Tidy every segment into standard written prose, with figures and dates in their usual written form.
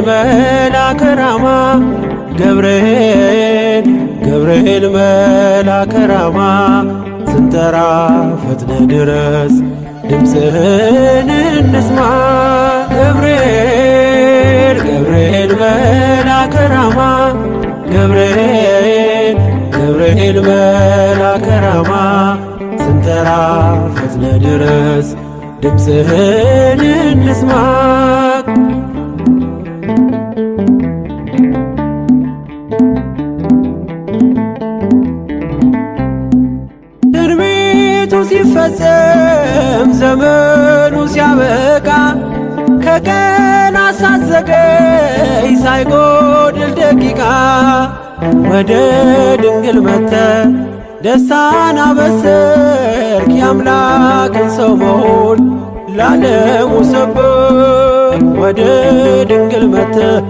መልአከ ራማ ገብርኤል ገብርኤል መልአከ ራማ ስንጠራ ፈጥነ ድረስ ድምፅህን እንስማ ገብርኤል ገብርኤል መልአከ ራማ ገብርኤል ገብርኤል መልአከ ራማ ስንጠራ ፈጥነ ድረስ ድምፅህን እንስማ ትንቢቱ ሲፈጸም ዘመኑ ሲያበቃ ከቀናት ሳትዘገይ ሳይጎድል ደቂቃ ወደ ድንግል መጥተህ ደስታን አበሰርክ የአምላክን ሰው መሆን ለዓለሙ ሰበክ ወደ ድንግል መጥተህ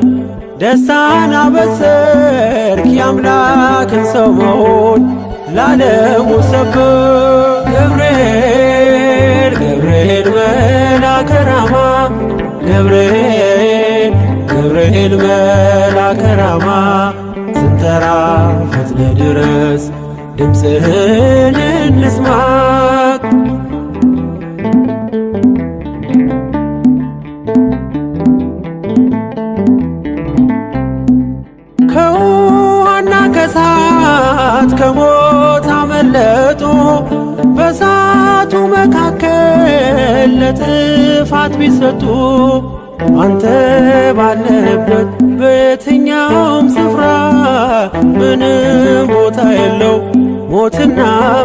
ደስታን አበሰርክ የአምላክን ሰው መሆን ለዓለሙ ሰበክ ገብርኤል ገብርኤል መልአከ ራማ ገብርኤል ገብርኤል መልአከ ራማ ስንጠራ ፈጥነ ድረስ ድምፅህን እንስማ ከውሃና ከእሳት ከሞት አመለጡ በእሳቱ መካከል ለጥፋት ቢሰጡ አንተ ባለህበት በየትኛውም ስፍራ ምንም ቦታ የለው ሞትና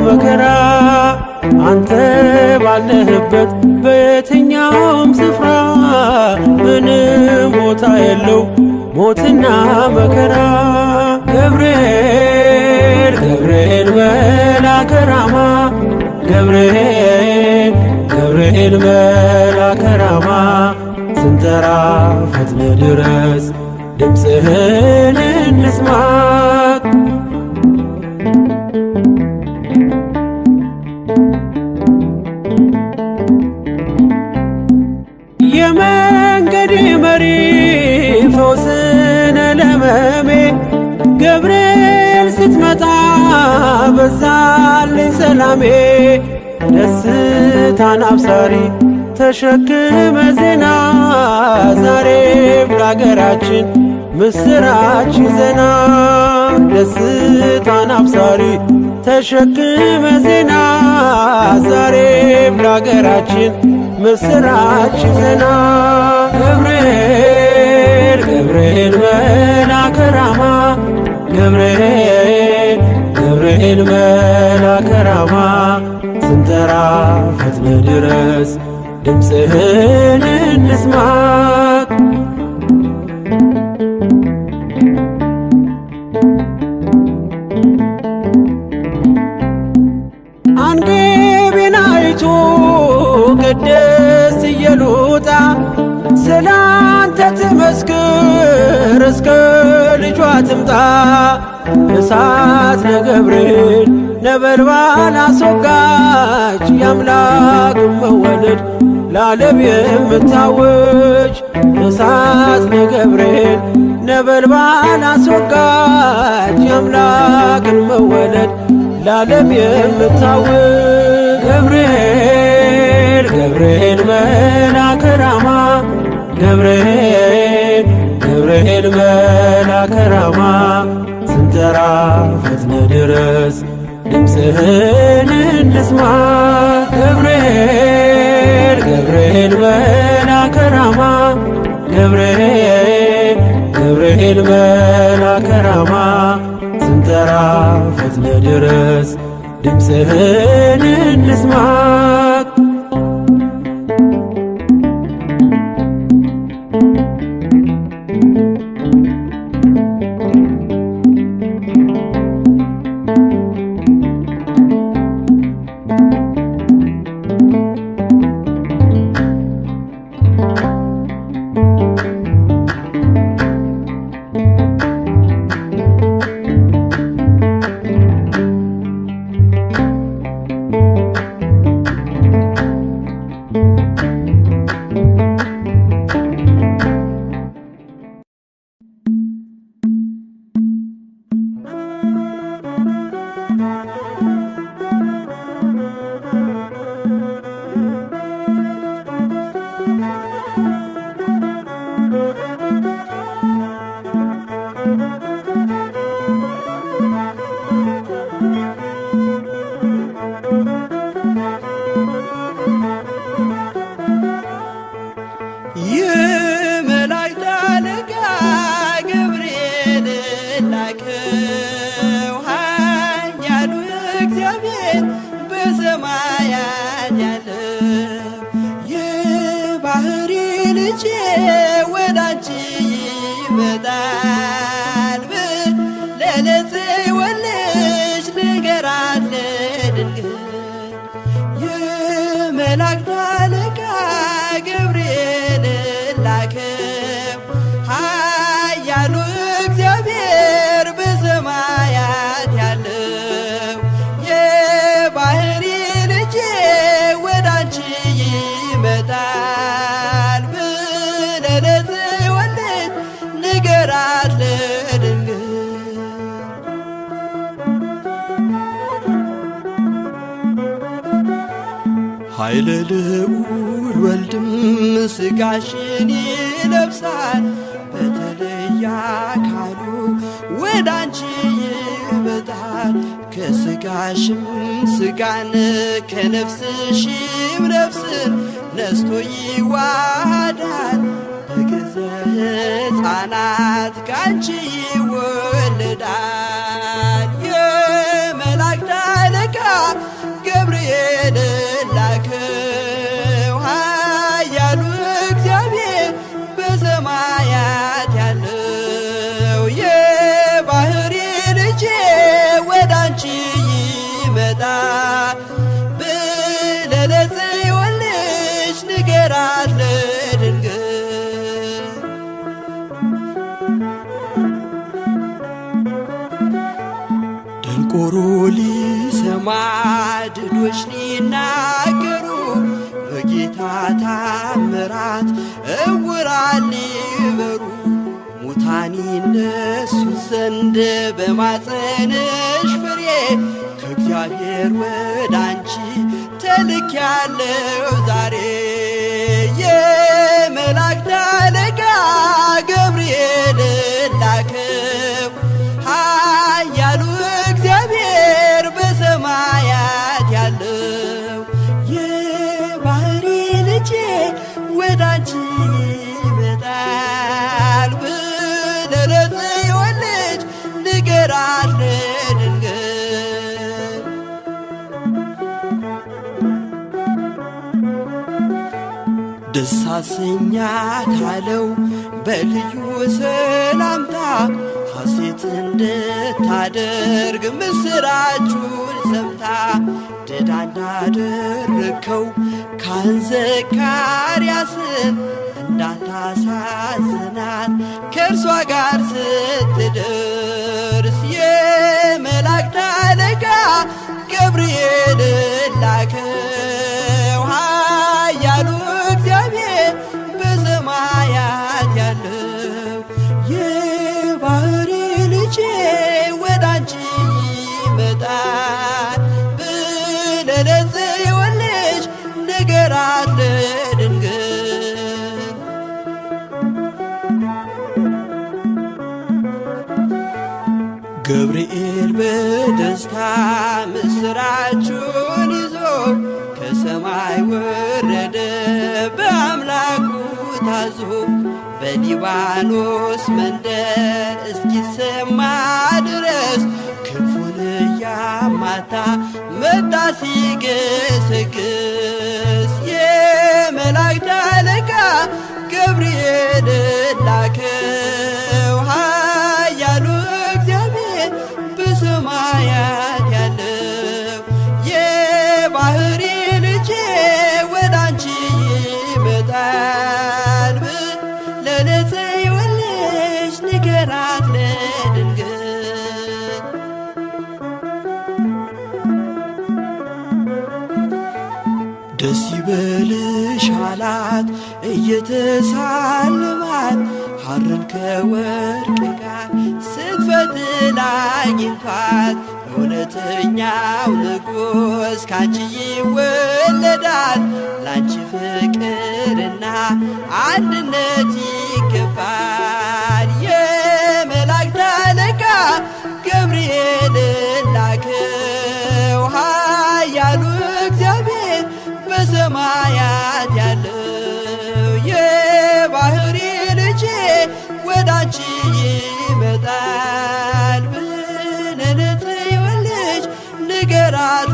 መከራ አንተ ባለህበት በየትኛውም ስፍራ ምንም ቦታ የለው ሞትና መከራ ገብርኤል ገብርኤል መልአከ ራማ ገብርኤል ገብርኤል መልአከ ራማ ስንጠራ ፈጥነ ድረስ ድምፅህን እንስማ የመንገዴ መሪ ፈውስነ ለሕመሜ ገብርኤል ስትመጣ በዛልኝ ሰላሜ ደስታን አብሳሪ ተሸክመ ዜና ዛሬም ለአገራችን ምስራች ይዘና ደስታን አብሳሪ ተሸክመ ዜና ዛሬም ለአገራችን ምስራች ይዘና ገብርኤል ገብርኤል መልአከ ራማ ገብርኤል ገብርኤል መልአከ ራማ ስንጠራ ፈጥነ ድረስ ድምፅህን እንስማ አንገቤን አይቶ ቅድስት ኢየሉጣ ስላንተ ትመስክር እስከ ልጇ ትምጣ እሳት ነገብርኤል ነበልባል አስወጋች የአምላክን መወለድ ለዓለም የምታውጅ እሳት ነገብርኤል ነበልባል አስወጋች የአምላክን መወለድ ለዓለም የምታውጅ ገብርኤል ገብርኤል መልአከ ራማ ገብርኤል ገብርኤል መልአከ ራማ ስንጠራ ፈጥነ ድረስ ድምፅህን እንስማ ገብርኤል ገብርኤል መልአከ ራማ ገብርኤል ገብርኤል መልአከ ራማ ስንጠራ ፈጥነ ድረስ ድምፅህን እንስማ በሰማያት ያለው የባህሪ ልጄ ወዳንቺ ይመጣል ብለህ ለጽዮን ልጅ ንገራት ለድንግል። የመላእክት አለቃ ገብርኤል ላከው ኃያሉ እግዚአብሔር በሰማያት ያለው የባህሪ ልጄ ወዳንቺ ይመጣል ብለህ ለጽዮን ልጅ ንገራት ለድንግል። ኃይለ ልዑል ወልድም ሥጋሽን ይለብሳል በተለየ አካሉ ወዳንቺ ይመጣል። ከሥጋሽም ሥጋን ከነፍስሽም ነፍስን ነስቶ ይዋሃዳል። በገዘ ሕፃናት ካንቺ ይወለዳል። የመላእክት አለቃ ገብርኤል ላከው ኃያሉ እግዚአብሔር በሰማያት ያለው የባህሪ ልጄ ወዳንቺ ይመጣል ብለህ ለጽዮን ልጅ ንገራት ለድንግል። ደንቆሮ ሊሰማ ድዶች ሊናገሩ በጌታ ታምራት ዕውራን ሊበሩ ሙታን ይነሱ ዘንድ በማፀንሽ ፍሬ ከእግዚአብሔር ወዳንቺ ተልኬያለሁ ዛሬ። የመላእክት አለቃ ገብርኤል ላከው ኃያሉ እግዚአብሔር በሰማያት ያለው የባህሪ ልጄ ወዳንቺ ይመጣል ብለህ ለጽዮን ልጅ ንገራት ለድንግል። ደስ አሰኛታለው በልዩ ሰላምታ ሐሴት እንድታደርግ ምስራቹን ሰምታ ድዳ እንዳደረግከው ካህን ዘካርያስን እንዳታሳዝናት ከእርሷ ጋር ስትደርስ የመላእክት አለቃ ገብርኤል ላከው ኃያሉ እግዚአብሔር በሰማያት ያለው የባህሪ ልጄ ወዳንቺ ይመጣል ብለህ ለጽዮን ልጅ ንገራት ለድንግል። ገብርኤል በደስታ ምስራቹን ይዞ ከሰማይ ወረደ በአምላኩ ታዞ በሊባኖስ መንደር እስኪሰማ ድረስ ክንፉን እያማታ መጣ ሲገሰግስ። የመላእክት አለቃ ገብርኤል ላከው ኃያሉ እግዚአብሔር በሰማያት ያለው የባህሪ ልጄ ወዳንቺ ይመጣል ብለህ ለጽዮን ልጅ ንገራት ለድንግል። ደስ ይበልሽ አላት እየተሳለማት ሐርን ከወርቅ ጋር ስትፈትል አግኝቷት እውነተኛው ንጉሥ ካንቺ ይወለዳል። ላንቺ ፍቅርና አንድነት ይገባል። የመላእክት አለቃ ገብርኤል ላከው ኃያሉ እግዚአብሔር በሰማያት ያለው የባህሪ ልጄ ወዳንቺ ይመጣል ብለህ ለጽዮን ልጅ ንገራት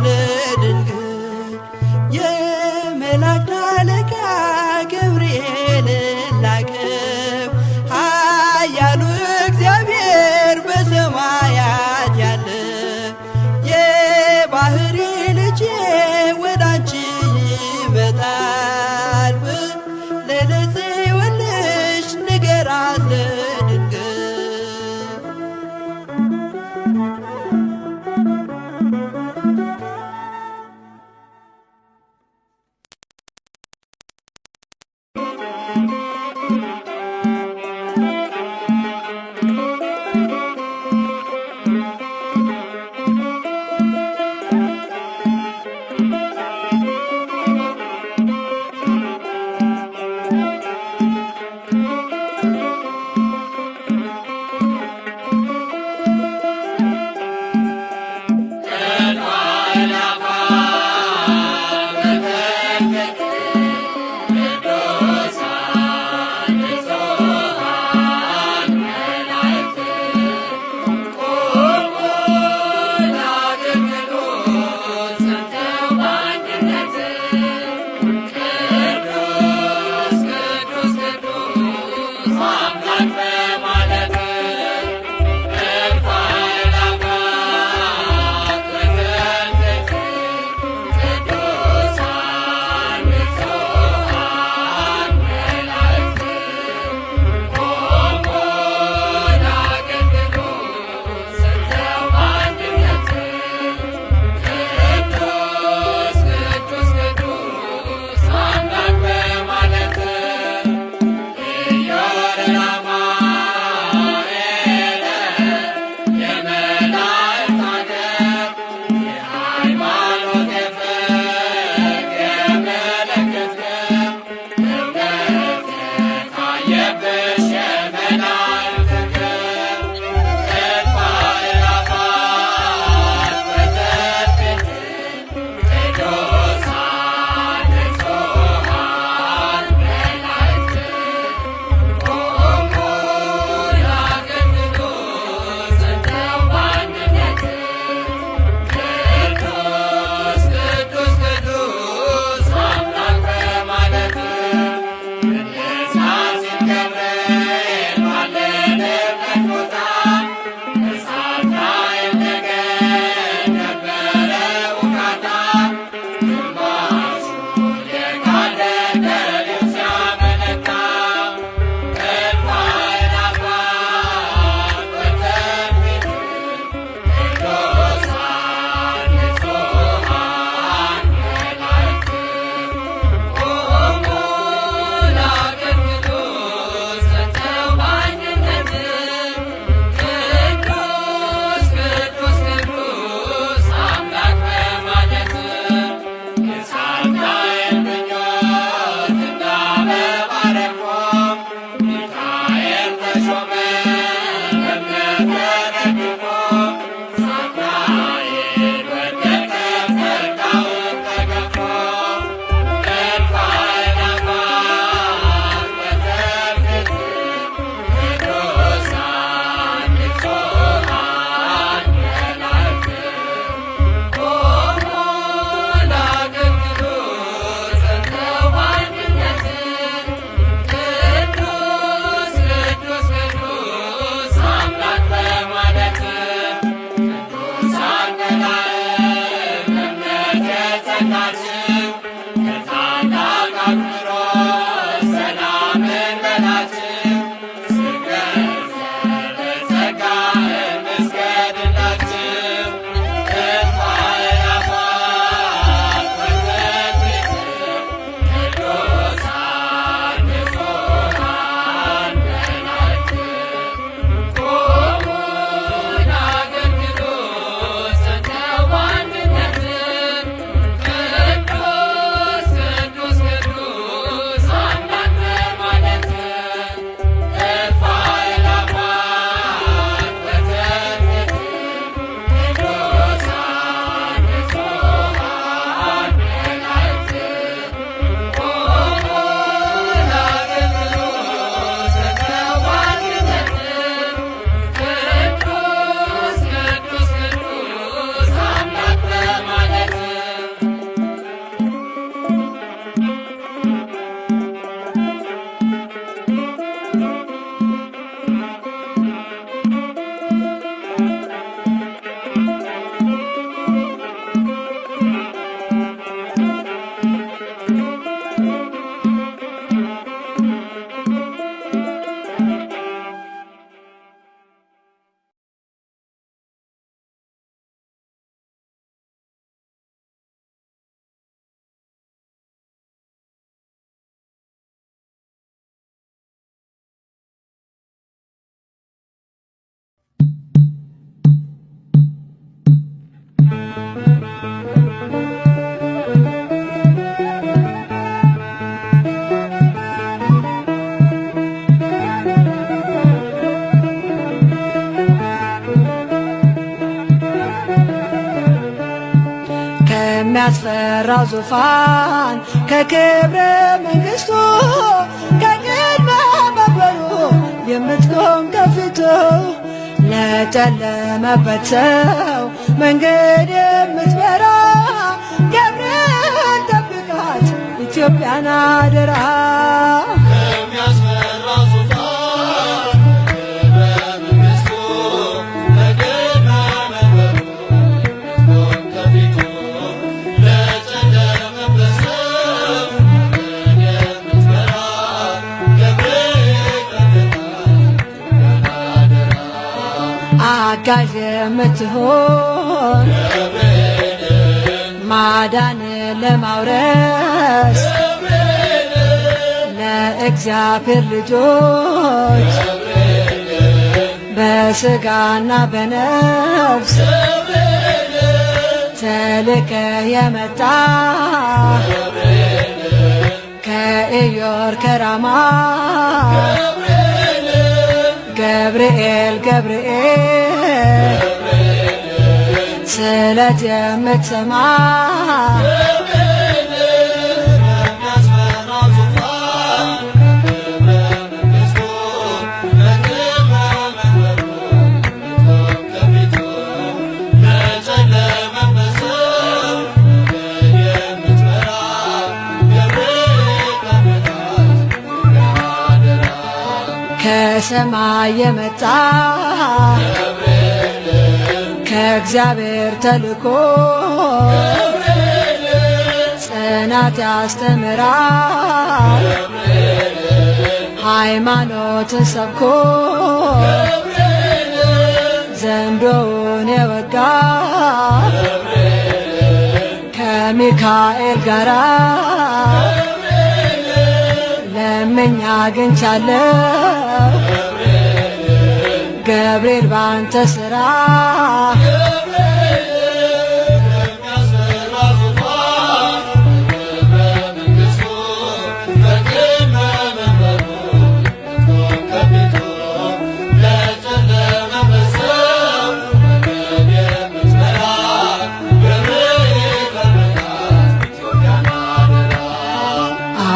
ከሚያስፈራው ዙፋን ከክብረ መንግሥቱ ከቅድመ መንበሩ የምትቆም ከፊቱ ለጨለመበት ሰው መንገድ የምትበራ ገብርኤል ጠብቃት ኢትዮጵያን አደራ። አጋዥ የምትሆን ማዳን ለማውረስ ለእግዚአብሔር ልጆች በሥጋና በነፍስ ተልከ የመጣ ከኢዮር ከራማ ገብርኤል ገብርኤል ስለት የምትሰማ ከሰማይ የመጣ ከእግዚአብሔር ተልኮ ጽናት ያስተምራል ሃይማኖትን ሰብኮ ዘንዶውን የወጋ ከሚካኤል ጋራ ለምኛ አግኝቻለሁ ገብርኤል ባንተ ሥራ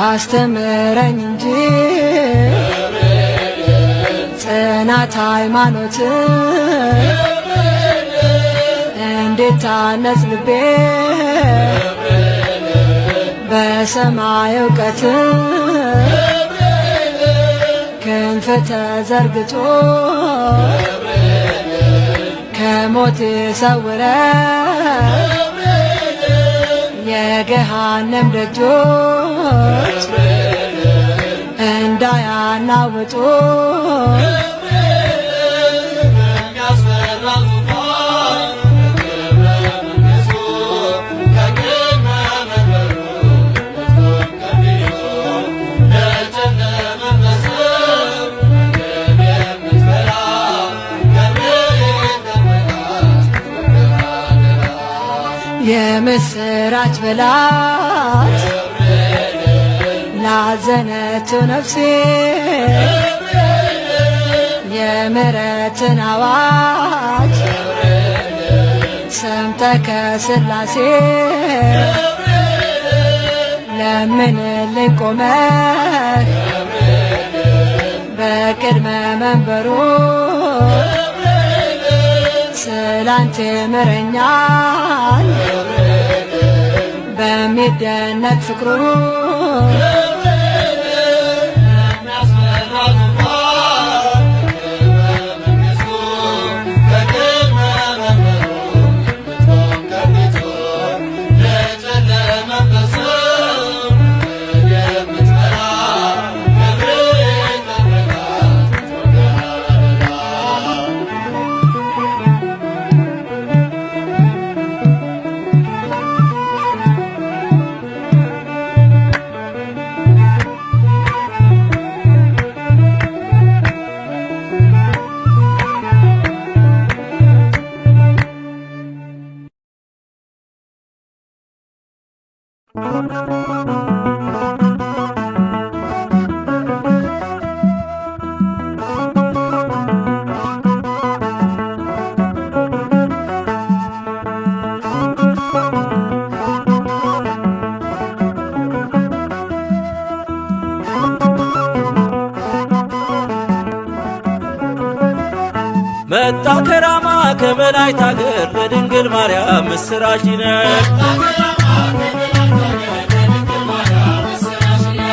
አስተምረኝ እንጂ ጽናት ሃይማኖት እንዴት ታነጽ ልቤ በሰማይ እውቀት ክንፍ ተዘርግቶ ከሞት ሰውረ የገሃነም ደጆች እንዳያናውጡ የምስራች በላት ላዘነችው ነፍሴ የምሕረትን አዋጅ ሰምተህ ከሥላሴ ለምንልኝ ቆመህ በቅድመ መንበሩ ስላንተ ምረኛል በሚደነቅ ፍቅሩ መጣ ከራማ ከመላእክት አገር ለድንግል ማርያም ምስራች ነው።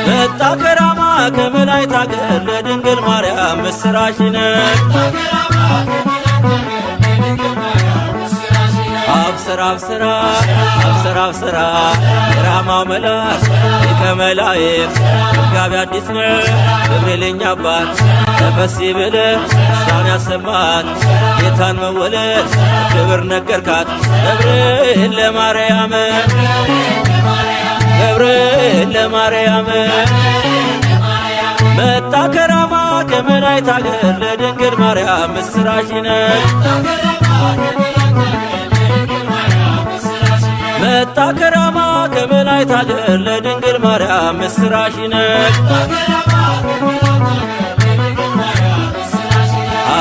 መጣ ከራማ ከመላእክት አገር ለድንግል ማርያም ምስራች ነው። አብስራ አብስራ አብስራ አብስራ የራማው መልአክ ሊቀ መላእክት መጋቢ አዲስ ነው። ገብርኤል አባት ተፈሲ ብለህ ደስታን ያሰማት ጌታን መወለድ ክብር ነገርካት። ገብርኤል ለማርያም ገብርኤል ለማርያም መጣ ከራማ ከመላእክት አገር ለድንግል ማርያም ምስራች ነው። መጣ ከራማ ከመላእክት አገር ለድንግል ማርያም ምስራች ነው።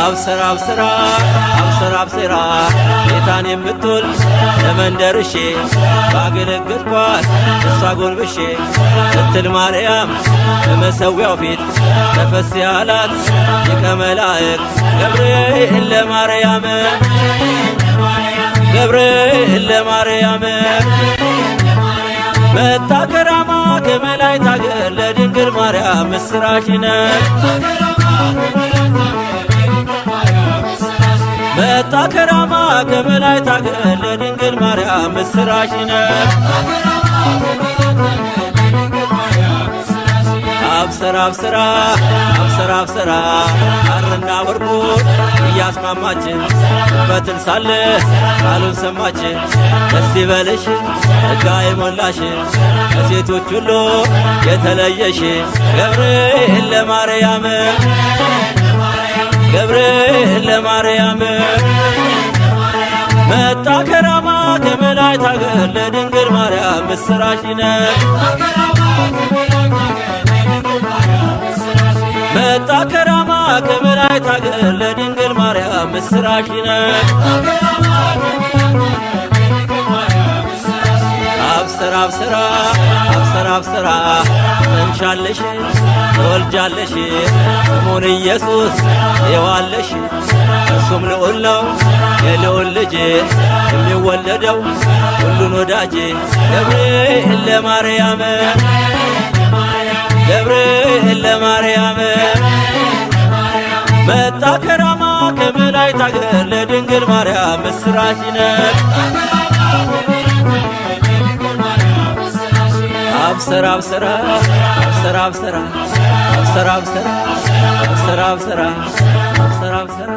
አብስራ አብስራ አብስራ አብስራ ጌታን የምትወልድ ለመንደርሼ ባገለገልኳት እሷ ጎንብሼ ስትል ማርያም በመሠዊያው ፊት ተፈሥሒ አላት ሊቀ መላእክት ገብርኤል ለማርያም ገብርኤል ለማርያም መጣ ከራማ ከመላእክት አገር ለድንግል ማርያም ምስራች ነው። መጣ ከራማ ከመላእክት አገር ለድንግል ማርያም ምስራች ነው። አብስራ አብስራ አብስራ አብስራ ሐርና ወርቁ እያስማማችን በትን ሳለ ቃሉን ሰማችን። ደስ ይበልሽ ጸጋ የሞላሽ ከሴቶች ሁሉ የተለየሽ ገብርኤል ለማርያም ገብርኤል ለማርያም መጣ ከራማ ከመላእክት አገር ለድንግል ማርያም ምስራች ነው። መጣ ከራማ ከመላእክት አገር ለድንግል ማርያም ምስራች ነው። አብስራ አብስራ አብስራ አብስራ እንሻለሽ ትወልጃለሽ ስሙን ኢየሱስ ይዋለሽ እሱም ልዑል ነው የልዑል ልጅ የሚወለደው ሁሉን ወዳጅ ገብርኤል ለማርያም ገብርኤል ለማርያም መጣ ከራማ ከመላእክት አገር ለድንግል ማርያም ምስራች ነው። አብሰራ አብሰራ አብሰራ አብሰራ አብሰራ አብሰራ አብሰራ አብሰራ አብሰራ አብሰራ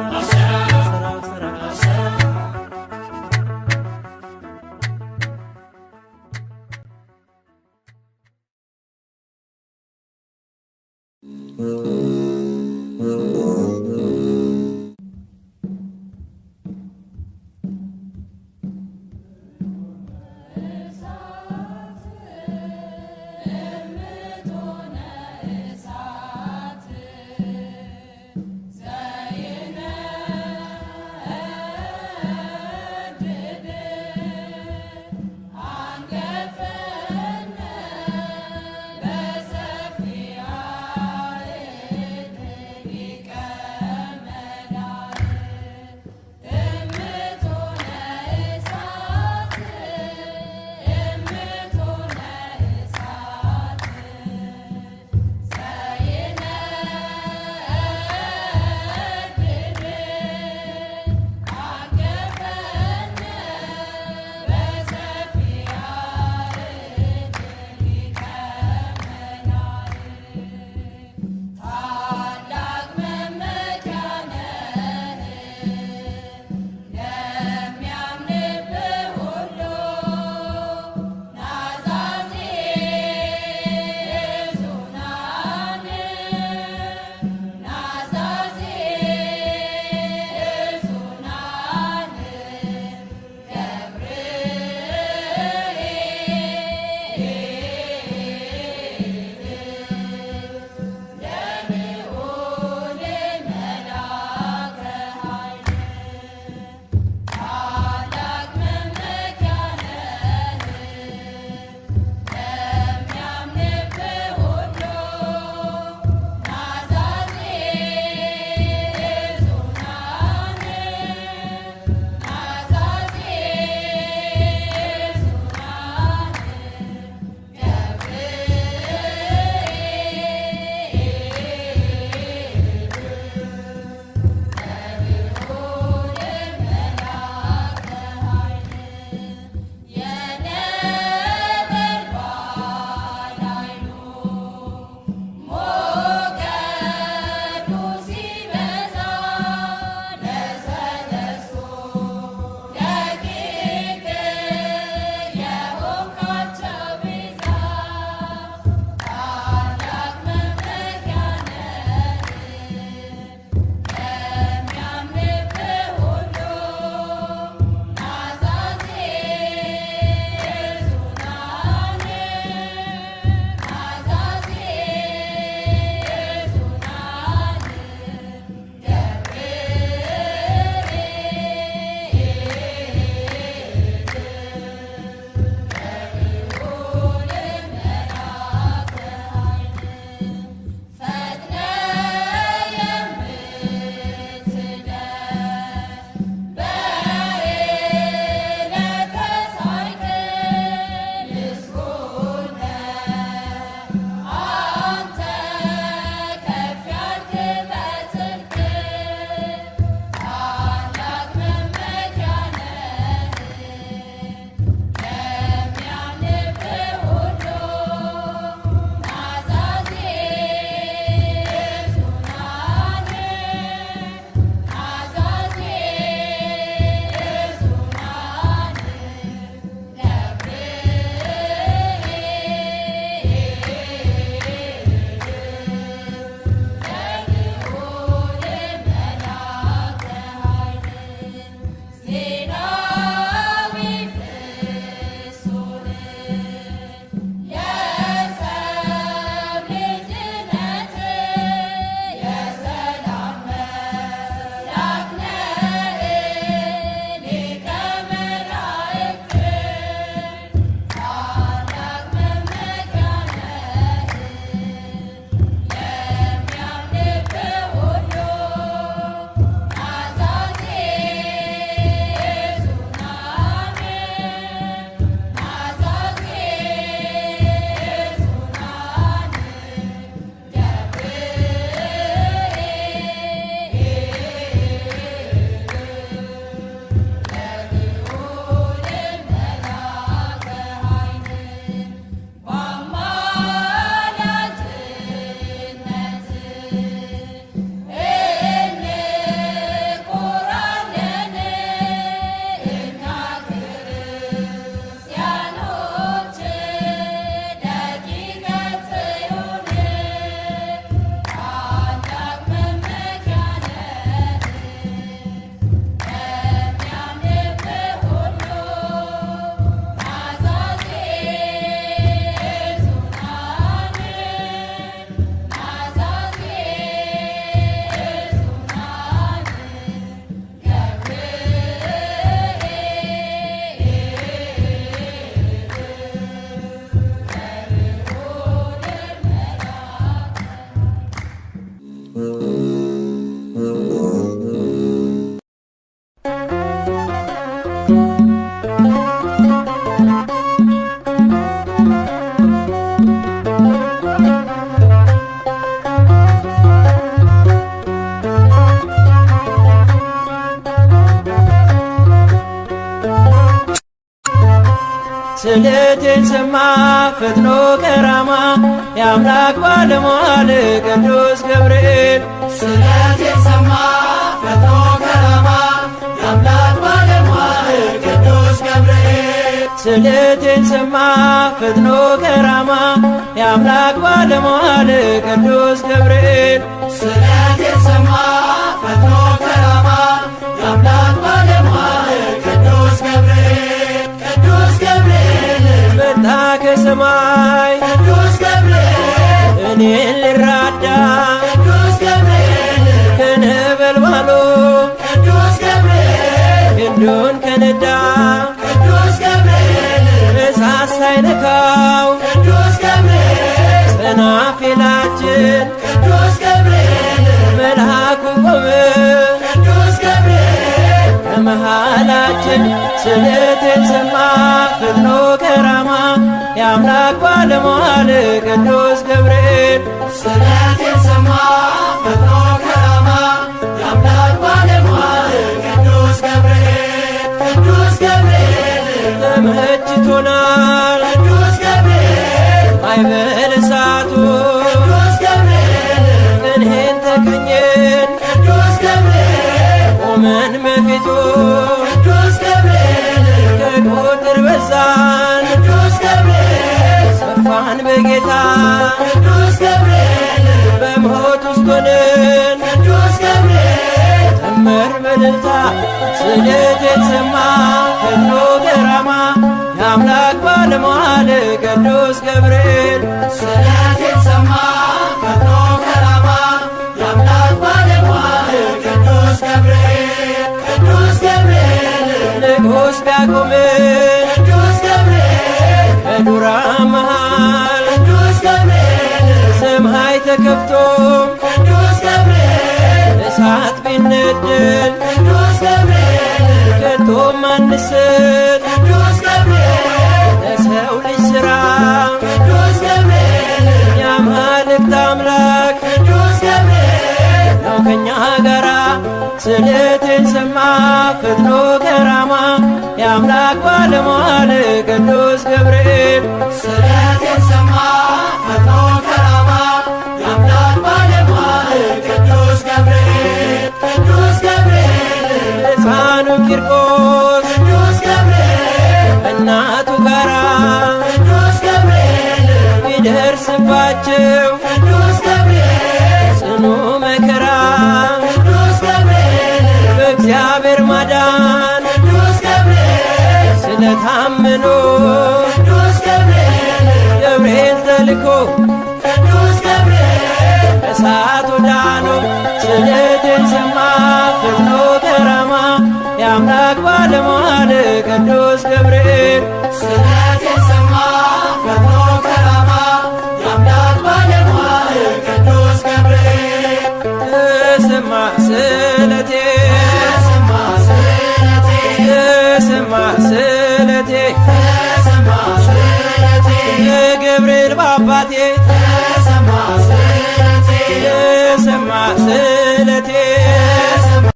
ስለቴን ሰማ ፈጥኖ ከራማ የአምላክ ባለሟል ቅዱስ ገብርኤል ስለቴን ሰማ ፈጥኖ ከራማ የአምላክ ባለሟል ቅዱስ ገብርኤል ስለቴን ሰማ ፈጥኖ ከራማ የአምላክ ባለሟል ቅዱስ ገብርኤል ስለቴን ሰማ ፈጥኖ ከራማ የአምላክ ባለሟል ቅዱስ ገብርኤል ቅዱስ ገብርኤል መጣ ከሰማይ ቅዱስ ገብርኤል እኔን ልራዳ ቅዱስ ገብርኤል ከነበልባሉ ቅዱስ ገብርኤል ክንዱን ከነዳ ቅዱስ ገብርኤል እሳት ሳይነካው ቅዱስ ገብርኤል ሰናፊላችን ቅዱስ ገብርኤል መልአኩ ቆመ ቅዱስ ገብርኤል ከመሃላችን ስለቴን ሰማ ፈጥኖ ከራማ የአምላክ ባለሟል ቅዱስ ገብርኤል ስለቴን ሰማ ፈጥኖ ከራማ የአምላክ ባለሟል ቅዱስ ገብርኤል ቅዱስ ገብርኤል ተመችቶናል ቅዱስ ገብርኤል ማዕበል እሳቱ ቅዱስ ገብርኤል እንሄን ተቀኘን ቅዱስ ገብርኤል ቆመን በፊቱ ቅዱስ ገብርኤል ከቁጥር በዛን ቅዱስ ገብርኤል ሰፋን በጌታ ቅዱስ ገብርኤል በሞት ውስጥ ሆነን ቅዱስ ገብርኤል ዘመር በእልልታ ስለቴን ሰማ ፈጥኖ ከራማ የአምላክ ባለሟል ቅዱስ ገብርኤል ስለቴን ሰማ ፈጥኖ ከራማ የአምላክ ባለሟል ቅዱስ ገብርኤል ቅዱስ ገብርኤል ንጉሥ ቢያቆምን ቅዱስ ገብርኤል ከዱራ መሃል ቅዱስ ገብርኤል ሰማይ ተከፍቶ ቅዱስ ገብርኤል እሳት ቢነድል ቅዱስ ገብርኤል ከቶም አንስት ቅዱስ ገብርኤል ለሰው ልጅ ሥራ ቅዱስ ገብርኤል የአማልክት አምላክ ቅዱስ ገብርኤል ነው ከኛ ጋራ ስለቴን ሰማ ፈጥኖ ከራማ የአምላክ ባለሟል ቅዱስ ገብርኤል ስለቴን ሰማ ፈጥኖ ከራማ የአምላክ ባለሟል ቅዱስ ገብርኤል ቅዱስ ገብርኤል ሕፃኑ ቂርቆስ ቅዱስ ገብርኤል እናቱ ጋራ ቅዱስ ገብርኤል ቢደርስባቸው ቅዱስ ገብርኤል ጽኑ መከራ ቅዱስ ገብርኤል በእግዚአብሔር ማዳን ቅዱስ ገብርኤል ስለታመኑ ቅዱስ ገብርኤል ገብርኤል ተልኮ ቅዱስ ገብርኤል እሳት ወዳኑ ስለቴን ሰማ ፈጥኖ ከራማ የአምላክ ባለሟል ቅዱስ ገብርኤል ስለቴን ሰማ ፈጥኖ ከራማ የአምላክ ባለሟል ቅዱስ ገብርኤል ተሰማ ስለቴ ተሰማ ስለቴ ተሰማ ስለቴ ተሰማ ስለቴ የገብርኤል ባባቴ ተሰማ ስለቴ ተሰማ ስለቴ ተሰማ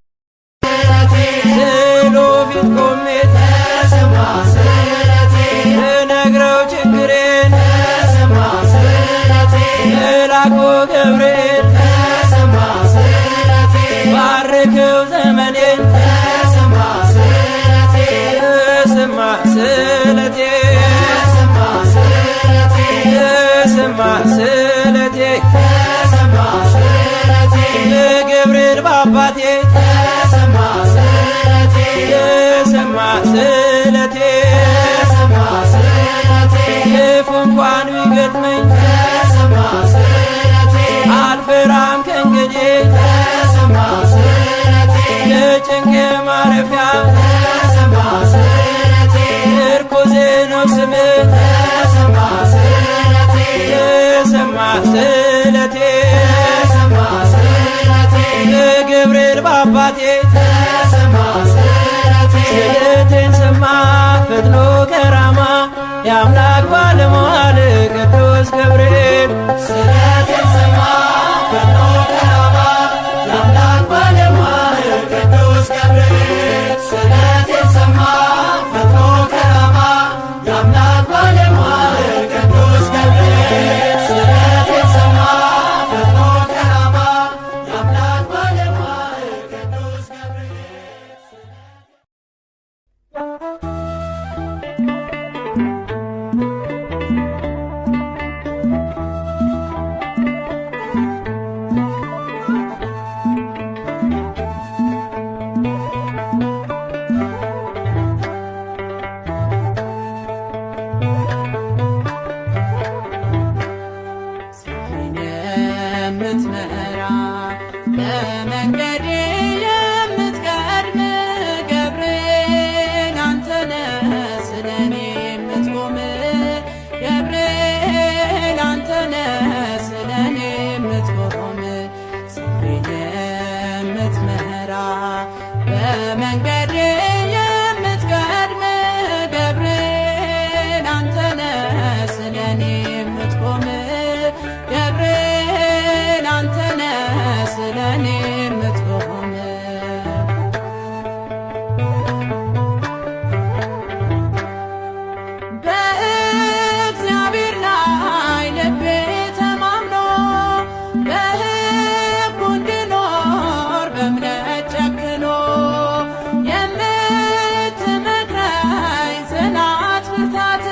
ስለቴ ስዕሉ ፊት ቆሜ ተሰማ ስለቴ ልነግረው ችግሬን ተሰማ ስለቴ መልአኩ ገብርኤል ተሰማ ስለቴ ባርከው ዘመኔን ተሰማ ስለቴ ተሰማ ስለቴ ተሰማ ስለቴ ተሰማ ስለቴ ተሰማ ስለቴ የገብርኤል ባባቴ ተሰማ ስለቴ ተሰማ ስለቴ ተሰማ ስለቴ ክፉ እንኳን ቢገጥመኝ ተሰማ ስለቴ አልፈራም ከእንግዲህ ተሰማ ስለቴ የጭንቅ ማረፊያ ተሰማ ስለቴ ምርኩዜ ነው ስምህ ተሰማ ስለቴ ተሰማ ስለቴ ተሰማ ስለቴ የገብርኤል ባባቴ ተሰማ ስለቴ ስለቴን ሰማ ፈጥኖ ከራማ የአምላክ ባለሟል ቅዱስ ገብርኤል ስለቴን ሰማ ፈጥኖ ከራማ የአምላክ ባለሟል ቅዱስ ገብርኤል ስለቴን ሰማ ፈጥኖ ከራማ የአምላክ ስለኔ የምትቆም ገብርኤል አንተነ ስለኔ የምትቆም በእግዚአብሔር ላይ ልቤ ተማምኖ በሕጉ እንድኖር በእምነት ጨክኖ የምትመክረኝ ጽናት ብርታት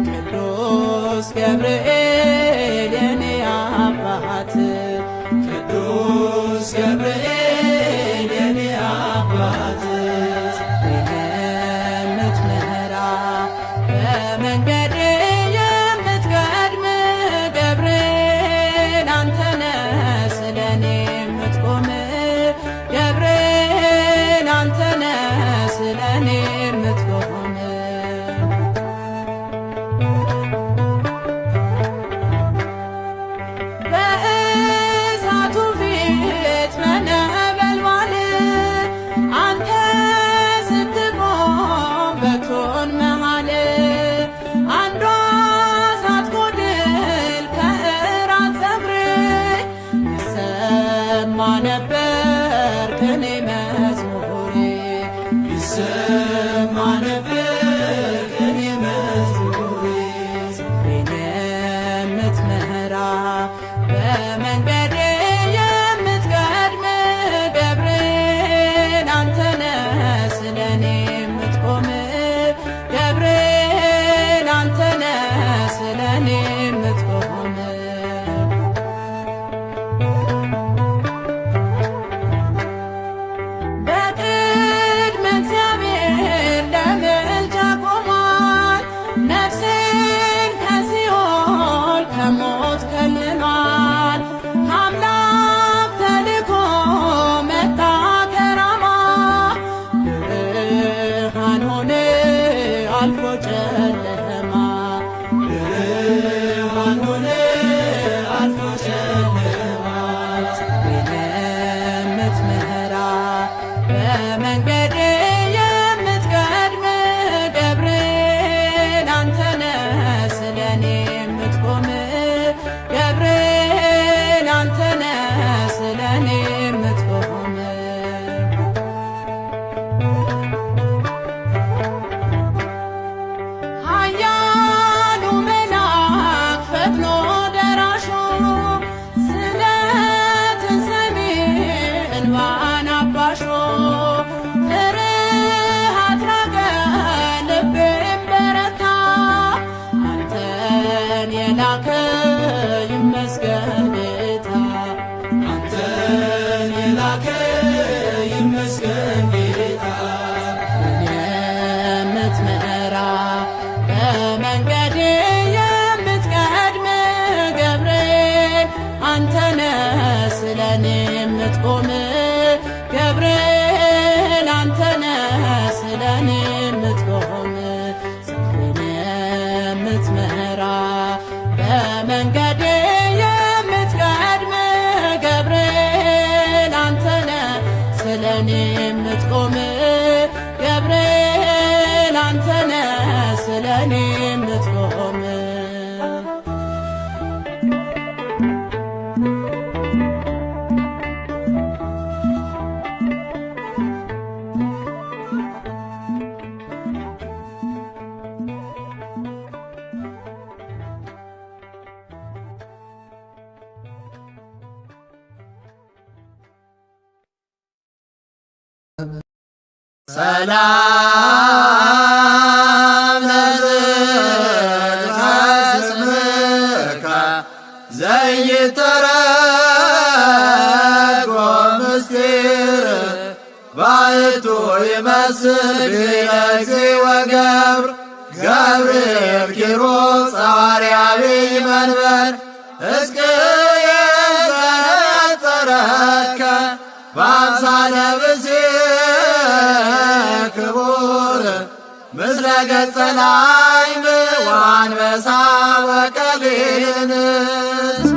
ቅዱስ ገብርኤል የኔ አባት ቅዱስ ገብርኤል የኔ አባት የምትመራ በመንገዴ የምትቀድም ገብርኤል አንተነ ስለኔ የምትቆም ገብርኤል አንተነ ስለኔ የምትቆም በእሳቱ ፊት በነበልባል አንተ ስትቆም በእቶን መሃል አንዷ ሳትጎድል ከእራት ፀጉሬ ይሰማ ነበር ቅኔ መዝሙሬ ይሰማ ነበር ቅኔ መዝሙሬ ጽድቄን የምትመራ በመንገዴ የምትቀድም ገብርኤል አንተነ ስለኔ የምትቆም ገብርኤል አንተነ ስለኔ የምትቆም በቅድመ እግዚአብሔር ለምልጃ ቆሟል ነፍሴን ከሲኦል ከሞት ከልሏል አምላክ ተልኮ መጣ ከራማ ብርሃን ሆነ አልፎ ጨለማ ብርሃን ሆነ አልፎ ጨለማ የምትመራ በመንገዴ የምትቀድም ገብርኤል አንተነ ስለኔ የምትቆም ገብርኤል አንተነ ስለኔ የምትቆም ኃያሉ መልአክ ፈጥኖ ደራሹ ስለትን ሰሚ እንባን አባሾ ፍርሃት ራቀ ልቤም በረታ አንተን የላከ ይመስገን ጌታ አንተን የላከ ይመስገን ጌታ የምትመራ በመንገዴ የምትቀድም ገብርኤል አንተነ ስለኔ የምትቆም ገብርኤል አንተነ ስለኔ የምትቆም ጽድቄን የምትመራ በመንገዴ የምትቀድም ገብርኤል አንተነ ስለኔ የምትቆም ገብርኤል አንተነ ስለኔ የምትቆም ሰላም ለዝክረ ስምከ ዘይተረጎም ምስጢር ባሕቱ ይመስል ቢለግዚ ወገብር ገብርኤል ኪሩብ ጸዋርያ ዐቢይ መንበር ሕዝቅኤል ዘነጸረከ በአምሳለ ብእሲ ክቡር ምስለ ገጸ ላዕም ወአንበሳ ወቀሊል እንስት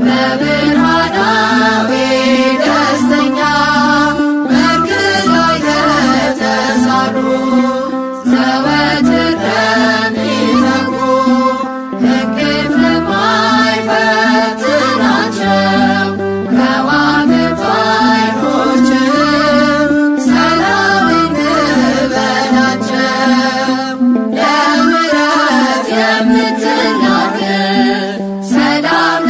በብርሃናዊ ደስተኛ መርከብ ላይ ለተሳሉ ዘወትር ለሚተጉ እንቅልፍ ለማይፈትናቸው ከዋክብት ዓይኖችም ሰላም እንበላቸው። ለምሕረት የምትናገር ሰላም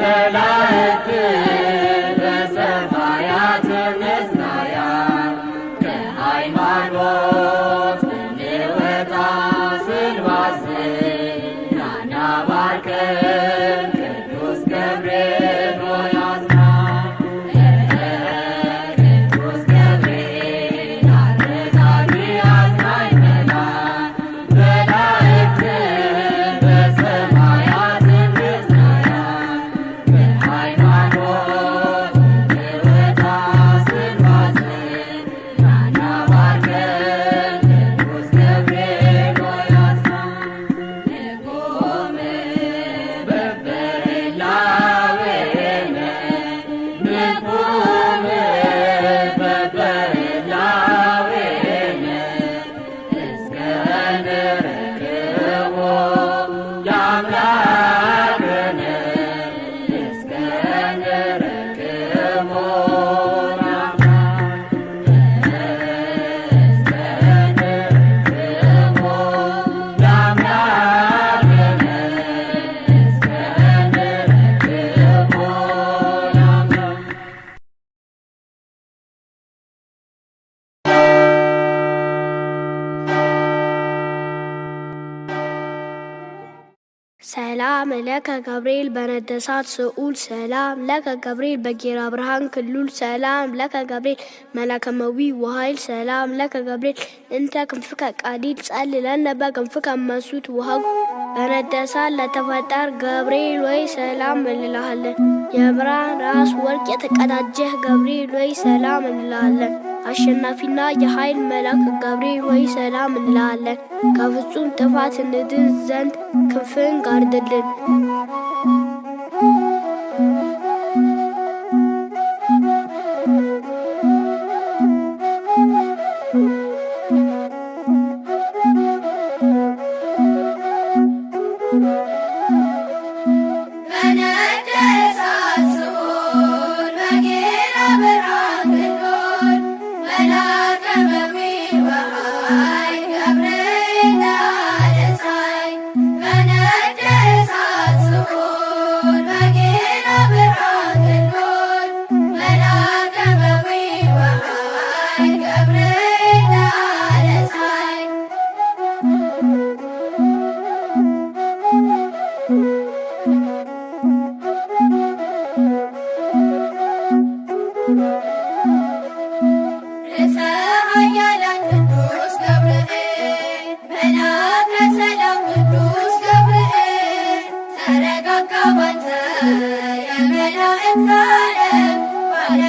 መላእክት በሰማያት መጽናኛት ከሃይማኖት እንወጣ ስንባዝን ናና ባርከን ቅዱስ ገብርኤል ሆይ አጽናን። ቅዱስ ገብርኤል አረጋጊ አጽናኝ መልአክ መላእክት በሰማያት መጽናኛት ከሃይማኖት እንወጣ ስንባዝን ናና ባርከን ቅዱስ ገብርኤል ሆይ አጽናን። ንቁም በበላዌነ ንቁም በበላዌነ እስከ ንረክቦ ለአምላክነ እስከ ንረክቦ ለአምላክነ እስከ ንረክቦ ለአምላክነ እስከ ንረክቦ ለአምላክነ ሰላም ለከ ገብርኤል በነደሳት ስዑል ሰላም ለከ ገብርኤል በጌራ ብርሃን ክሉል ሰላም ለከ ገብርኤል መላከመዊ ወኃይል ሰላም ለከ ገብርኤል እንተ ክንፍከ ቃዲል ጸልለነ በክንፍከ መሱት ውሃጉ በነደሳት ለተፈጠር ገብርኤል ወይ ሰላም እንልሃለን። የብርሃን ራስ ወርቅ የተቀዳጀህ ገብርኤል ወይ ሰላም እንልሃለን። አሸናፊና የኃይል መልአክ ገብርኤል ወይ ሰላም እንልሃለን። ከፍጹም ጥፋት እንድን ዘንድ ክንፍን ጋርድልን። በነደሳት ስዑል በጌራ ብርሃን ክሉል መላከመዊ ወኃይል ገብርኤል አደሳይ። በነደሳት ስዑል በጌራ ብርሃን ክሉል መላከመዊ ወኃይል ገብርኤል አደሳይ። ርዕሰ ኃያላን ቅዱስ ገብርኤል መልአከ ሰላም ቅዱስ ገብርኤል ተረጋጋ ባንተ የመላእክት ዓለም ባለ